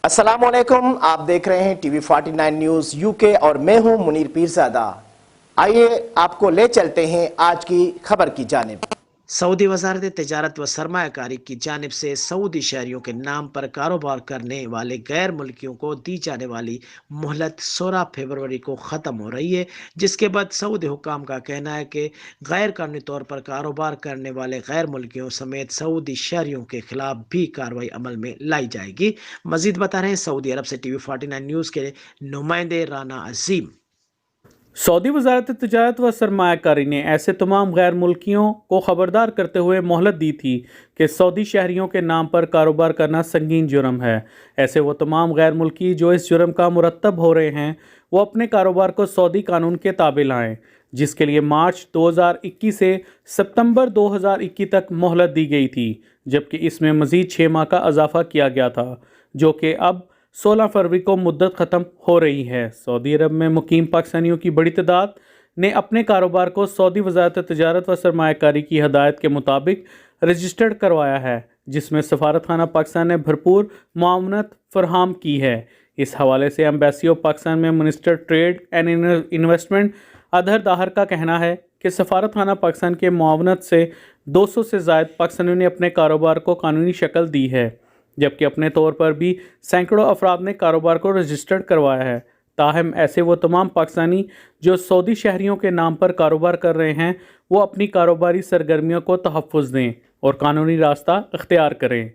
अस्सलाम वालेकुम, आप देख रहे हैं टीवी 49 न्यूज़ यूके और मैं हूं मुनीर पीरज़ादा। आइए आपको ले चलते हैं आज की खबर की जानिब। सऊदी वजारत तिजारत व सरमायाकारी की जानिब से सऊदी शहरियों के नाम पर कारोबार करने वाले गैर मुल्कियों को दी जाने वाली मोहलत 16 फरवरी को ख़त्म हो रही है, जिसके बाद सऊदी हुकाम का कहना है कि गैर कानूनी तौर पर कारोबार करने वाले गैर मुल्कियों समेत सऊदी शहरियों के खिलाफ भी कार्रवाई अमल में लाई जाएगी। मजीद बता रहे हैं सऊदी अरब से टीवी 49 न्यूज़ के नुमाइंदे राना अजीम। सऊदी वजारत तिजारत व सरमायाकारी ने ऐसे तमाम गैर मुल्कियों को खबरदार करते हुए मोहलत दी थी कि सऊदी शहरियों के नाम पर कारोबार करना संगीन जुर्म है। ऐसे वो तमाम गैर मुल्की जो इस जुर्म का मुरतब हो रहे हैं वो अपने कारोबार को सऊदी कानून के ताबे लाएं, जिसके लिए मार्च 2021 से सितंबर 2021 तक मोहलत दी गई थी, जबकि इसमें मज़ीद 6 माह का इजाफा किया गया था, जो कि अब 16 फरवरी को मुद्दत ख़त्म हो रही है। सऊदी अरब में मुकीम पाकिस्तानियों की बड़ी तादाद ने अपने कारोबार को सऊदी वजारत तिजारत व सरमायाकारी की हदायत के मुताबिक रजिस्टर्ड करवाया है, जिसमें सफारत खाना पाकिस्तान ने भरपूर मुआवनत फरहम की है। इस हवाले से एम्बेसी ऑफ पाकिस्तान में मिनिस्टर ट्रेड एंड इन्वेस्टमेंट अदहर दाहर का कहना है कि सफारत खाना पाकिस्तान के मुआवनत से 200 से ज़ायद पाकिस्तानियों ने अपने कारोबार को कानूनी शक्ल दी है, जबकि अपने तौर पर भी सैकड़ों अफराद ने कारोबार को रजिस्टर्ड करवाया है। ताहम ऐसे वो तमाम पाकिस्तानी जो सऊदी शहरियों के नाम पर कारोबार कर रहे हैं वो अपनी कारोबारी सरगर्मियों को तहफ़्फ़ुज़ दें और कानूनी रास्ता इख्तियार करें।